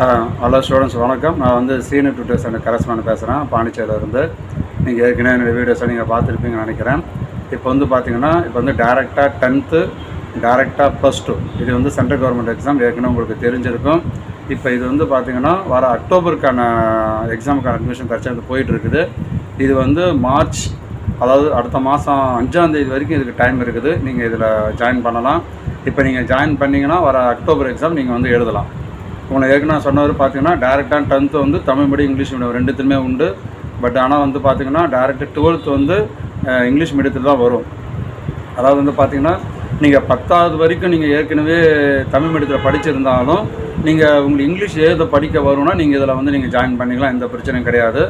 Hello students வணக்கம். நான் வந்து சீனியர் டியூட்டர்ஸ் அண்ட் கரஸ்பாண்ட் பேசுகிறேன் பாண்டிச்சேரியிலேருந்து. நீங்கள் ஏற்கனவே என்னோடய வீடியோஸை நீங்கள் பார்த்துருப்பீங்கன்னு நினைக்கிறேன். இப்போ வந்து பார்த்தீங்கன்னா இப்போ வந்து டேரெக்டாக 10th டேரெக்டாக +2 இது வந்து சென்ட்ரல் கவர்மெண்ட் எக்ஸாம் ஏற்கனவே உங்களுக்கு தெரிஞ்சிருக்கும். இப்போ இது வந்து பார்த்திங்கன்னா வர அக்டோபருக்கான எக்ஸாமுக்கான அட்மிஷன் தற்சமயம் போயிட்டுருக்குது. இது வந்து மார்ச், அதாவது அடுத்த மாதம் 5ஆம் தேதி வரைக்கும் இதுக்கு டைம் இருக்குது. நீங்கள் இதில் ஜாயின் பண்ணலாம். இப்போ நீங்கள் ஜாயின் பண்ணிங்கன்னா வர அக்டோபர் எக்ஸாம் நீங்கள் வந்து எழுதலாம். உங்களுக்கு ஏற்கனவே சொன்னவர் பார்த்தீங்கன்னா டேரெக்டாக 10th வந்து தமிழ் மீடியம் இங்கிலீஷ் மீடியம் ரெண்டுத்துலையுமே உண்டு. பட் ஆனால் வந்து பார்த்திங்கன்னா டேரெக்டாக 12th வந்து இங்கிலீஷ் மீடியத்தில் தான் வரும். அதாவது வந்து பார்த்திங்கன்னா நீங்கள் 10வது வரைக்கும் நீங்கள் ஏற்கனவே தமிழ் மீடியத்தில் படிச்சிருந்தாலும் நீங்கள் உங்களுக்கு இங்கிலீஷ் எழுத படிக்க வரும்னா நீங்கள் இதில் வந்து நீங்கள் ஜாயின் பண்ணிக்கலாம், எந்த பிரச்சனையும் கிடையாது.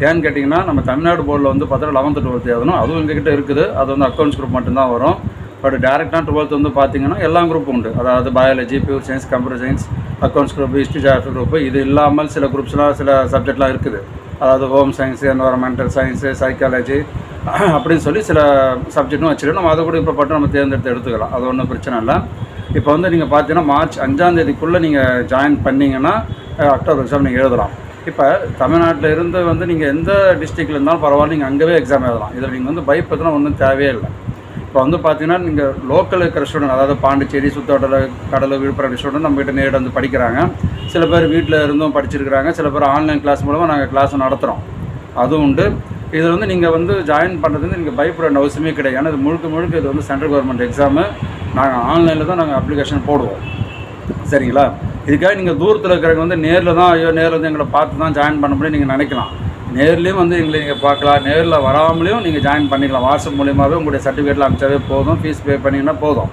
ஏன்னு கேட்டிங்கன்னா நம்ம தமிழ்நாடு போர்டில் வந்து பார்த்தீங்கன்னா 11th 12th எழுதணும். அதுவும் எங்ககிட்ட இருக்குது. அது வந்து அக்கௌண்ட்ஸ் குரூப் மட்டும்தான் வரும். பட் டேரெக்டாக 12th வந்து பார்த்திங்கன்னா எல்லா குரூப்பும் உண்டு. அதாவது biology, pure science, computer science, accounts group, history, geography group. இது இல்லாமல் சில குரூப்ஸ்லாம் சில சப்ஜெக்ட்லாம் இருக்குது. அதாவது home science, environmental science, psychology அப்படின்னு சொல்லி சில சப்ஜெக்ட்டும் வச்சுருக்கோம். நம்ம அதை கூட இப்போ பட்டு நம்ம தேர்ந்தெடுத்து எடுத்துக்கலாம். அது ஒன்றும் பிரச்சனை இல்லை. இப்போ வந்து நீங்கள் பார்த்தீங்கன்னா மார்ச் 5ஆம் தேதிக்குள்ளே நீங்கள் ஜாயின் பண்ணிங்கன்னா அக்டோபர் எக்ஸாம் நீங்கள் எழுதலாம். இப்போ தமிழ்நாட்டில் இருந்து வந்து நீங்கள் எந்த டிஸ்ட்ரிக்டில் இருந்தாலும் பரவாயில்ல, நீங்கள் அங்கேவே எக்ஸாம் எழுதலாம். இதில் நீங்கள் வந்து பயப்படலாம் ஒன்றும் தேவையே இல்லை. இப்போ வந்து பார்த்தீங்கன்னா நீங்கள் லோக்கல் இருக்கிற ஸ்டூடெண்ட், அதாவது பாண்டிச்சேரி, சுத்தோட்டல், கடலூர், விழுப்புரம் ஸ்டூடெண்ட் நம்மகிட்ட நேரில் வந்து படிக்கிறாங்க. சில பேர் வீட்டில் இருந்தும் படிச்சிருக்கிறாங்க. சில பேர் ஆன்லைன் கிளாஸ் மூலமாக நாங்கள் கிளாஸ் நடத்துகிறோம், அதுவும் உண்டு. இதில் வந்து நீங்கள் வந்து ஜாயின் பண்ணுறதுக்கு நீங்கள் பயப்பட வேண்டிய அவசியமே கிடையாது. ஏன்னா இது முழுக்க இது வந்து சென்ட்ரல் கவர்மெண்ட் எக்ஸாமு. நாங்கள் ஆன்லைனில் தான் நாங்கள் அப்ளிகேஷன் போடுவோம், சரிங்களா? இதுக்காக நீங்கள் தூரத்தில் இருக்கிறவங்க வந்து நேரில் தான் நேரில் வந்து எங்களை பார்த்து தான் ஜாயின் பண்ண முடியும் நீங்கள் நினைக்கலாம். நேர்லேயும் வந்து எங்களை நீங்கள் பார்க்கலாம், நேரில் வராமலேயும் நீங்கள் ஜாயின் பண்ணிக்கலாம். வாட்ஸ்அப் மூலியமாகவே உங்களுடைய சர்டிஃபிகேட்டில் அனுப்பிச்சாவே போதும், ஃபீஸ் பே பண்ணிங்கன்னா போதும்.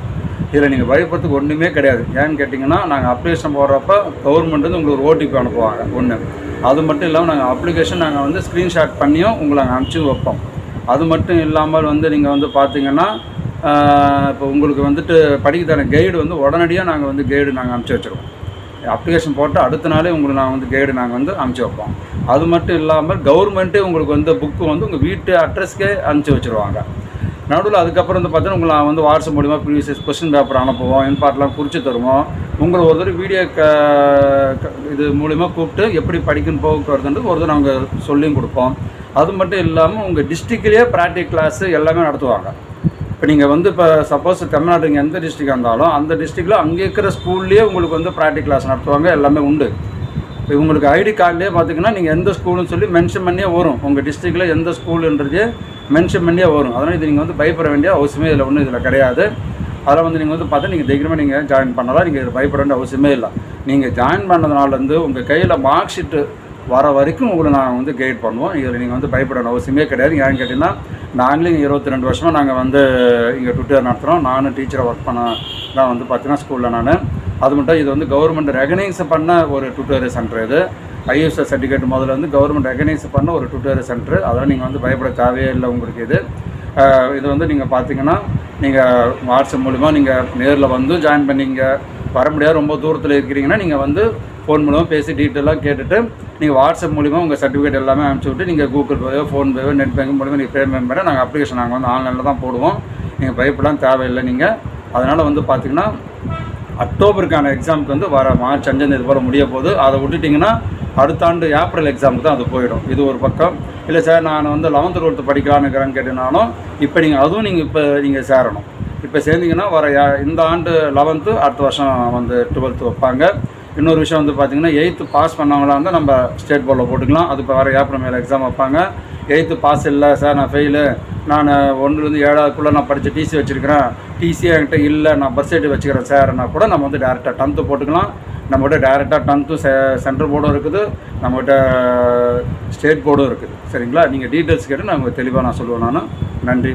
இதில் நீங்கள் பயப்படுறதுக்கு ஒன்றுமே கிடையாது. ஏன்னு கேட்டிங்கன்னா நாங்கள் அப்ளிகேஷன் போடுறப்ப கவர்மெண்ட் வந்து உங்களுக்கு ஒரு ஓடிபி அனுப்புவாங்க ஒன்று. அது மட்டும் இல்லாமல் நாங்கள் அப்ளிகேஷன் நாங்கள் வந்து ஸ்க்ரீன்ஷாட் பண்ணியும் உங்களை நாங்கள் அனுப்பிச்சி வைப்போம். அது மட்டும் இல்லாமல் வந்து நீங்கள் வந்து பார்த்தீங்கன்னா இப்போ உங்களுக்கு வந்துட்டு படிக்கிறதான கைடு வந்து உடனடியாக நாங்கள் வந்து கைடு நாங்கள் அனுப்பிச்சி வச்சுருவோம். அப்ளிகேஷன் போட்டு அடுத்த நாளே உங்களுக்கு நாங்கள் வந்து கைடு நாங்கள் வந்து அனுப்பிச்சி வைப்போம். அது மட்டும் இல்லாமல் கவர்மெண்ட்டே உங்களுக்கு வந்து புக்கு வந்து உங்கள் வீட்டு அட்ரஸ்க்கே அனுப்பிச்சி வச்சுருவாங்க. நடுவில் அதுக்கப்புறம் வந்து பார்த்தீங்கன்னா உங்களை வந்து வாட்ஸ்அப் மூலிமா ப்ரீவியஸ் கொஸ்டின் பேப்பர் அனுப்புவோம், இன்பார்ட்லாம் குறித்து தருவோம். உங்களை ஒரு தடவை வீடியோ இது மூலிமா கூப்பிட்டு எப்படி படிக்கணும் போக்குவரத்துன்றது ஒரு தடவை நாங்கள் சொல்லியும் கொடுப்போம். அது மட்டும் இல்லாமல் உங்கள் டிஸ்ட்ரிக்ட்லேயே ப்ராக்டிக் கிளாஸு எல்லாமே நடத்துவாங்க. இப்போ நீங்கள் வந்து இப்போ சப்போஸ் தமிழ்நாடு இங்கே எந்த டிஸ்ட்ரிக்டாக இருந்தாலும் அந்த டிஸ்ட்ரிக்டில் அங்கே இருக்கிற ஸ்கூல்லேயே உங்களுக்கு வந்து ப்ராக்டிக் கிளாஸ் நடத்துவாங்க, எல்லாமே உண்டு. இப்போ உங்களுக்கு ஐடி கார்ட்லேயே பார்த்திங்கன்னா நீங்கள் எந்த ஸ்கூலுன்னு சொல்லி மென்ஷன் பண்ணியே வரும். உங்கள் டிஸ்ட்ரிக்டில் எந்த ஸ்கூலுன்றதே மென்ஷன் பண்ணியே வரும். அதனால் இது நீங்கள் வந்து பயப்பட வேண்டிய அவசியமே இதில் ஒன்றும் இதில் கிடையாது. அதில் வந்து நீங்கள் வந்து பார்த்தா நீங்கள் தைரியமாக நீங்கள் ஜாயின் பண்ணலாம். நீங்கள் இதில் பயப்பட வேண்டிய அவசியமே இல்லை. நீங்கள் ஜாயின் பண்ணதுனாலேருந்து உங்கள் கையில் மார்க் ஷீட்டு வர வரைக்கும் உங்களை நாங்கள் வந்து கைட் பண்ணுவோம். இதில் நீங்கள் வந்து பயப்பட வேண்டிய அவசியமே கிடையாது. ஏன்னு கேட்டிங்கன்னா நாங்களே 22 வருஷமாக நாங்கள் வந்து இங்கே ட்விட்டர் நடத்துகிறோம். நானும் டீச்சராக ஒர்க் பண்ண தான் வந்து பார்த்தீங்கன்னா ஸ்கூலில் நான். அது மட்டும் இது வந்து கவர்மெண்ட் ரெகனைஸ் பண்ண ஒரு ட்விட்டர் சென்டர். இது ஐஎஸ்எஸ் சர்டிஃபிகேட் முதல்ல வந்து கவர்மெண்ட் ரெகனைஸ் பண்ண ஒரு ட்விட்டர் சென்டர். அதெல்லாம் நீங்கள் வந்து பயப்பட தேவையே இல்லை உங்களுக்கு. இது வந்து நீங்கள் பார்த்தீங்கன்னா நீங்கள் வாட்ஸ்அப் மூலிமா நீங்கள் நேரில் வந்து ஜாயின் பண்ணிங்க வர முடியாது, ரொம்ப தூரத்தில் இருக்கிறீங்கன்னா நீங்கள் வந்து ஃபோன் மூலமாக பேசி டீட்டெயிலாக கேட்டுட்டு நீங்கள் வாட்ஸ்அப் மூலிமா உங்கள் சர்டிஃபிகேட் எல்லாமே அனுப்பிச்சி விட்டு நீங்கள் கூகுள் பேவோ, ஃபோன்பேவோ, நெட் பேங்கிங் மூலிமா நீங்கள் பேமெண்ட் பண்ண நாங்கள் அப்ளிகேஷன் நாங்கள் வந்து ஆன்லைனில் தான் போடுவோம். நீங்கள் பயப்படலாம் தேவையில்லை நீங்கள். அதனால் வந்து பார்த்திங்கன்னா அக்டோபருக்கான எக்ஸாமுக்கு வந்து வர மார்ச் 5ஆம் தேதி போல முடிய போது. அதை விட்டுட்டிங்கன்னா அடுத்த ஆண்டு ஏப்ரல் எக்ஸாமுக்கு தான் அது போயிடும். இது ஒரு பக்கம். இல்லை சார் நான் வந்து 11th 12th படிக்கலான்னு இருக்கிறேன்னு கேட்டினாலும் இப்போ நீங்கள் அதுவும் நீங்கள் சேரணும். இப்போ சேர்ந்தீங்கன்னா வர இந்த ஆண்டு 11th, அடுத்த வருஷம் வந்து 12th வைப்பாங்க. இன்னொரு விஷயம் வந்து பார்த்திங்கன்னா 8th பாஸ் பண்ணவங்களா இருந்தால் நம்ம ஸ்டேட் போர்டில் போட்டுக்கலாம். அது இப்போ வர ஏப்ரல் மேலே எக்ஸாம் வைப்பாங்க. 8th பாஸ் இல்லை சார், நான் ஃபெயிலு, நான் 1லேருந்து 7ஆவதுக்குள்ளே நான் படித்த டிசி வச்சுருக்கிறேன், டிசி என்கிட்ட இல்லை, நான் பர்த் சர்டிஃபிகேட் வச்சுக்கிறேன் சார்னா கூட நம்ம வந்து டேரெக்டாக 10th போட்டுக்கலாம். நம்மகிட்ட டேரெக்டாக 10th சென்ட்ரல் போர்டும் இருக்குது, நம்மகிட்ட ஸ்டேட் போர்டும் இருக்குது, சரிங்களா? நீங்கள் டீட்டெயில்ஸ் கேட்டு நான் தெளிவாக நான் சொல்லுவேன். நன்றி.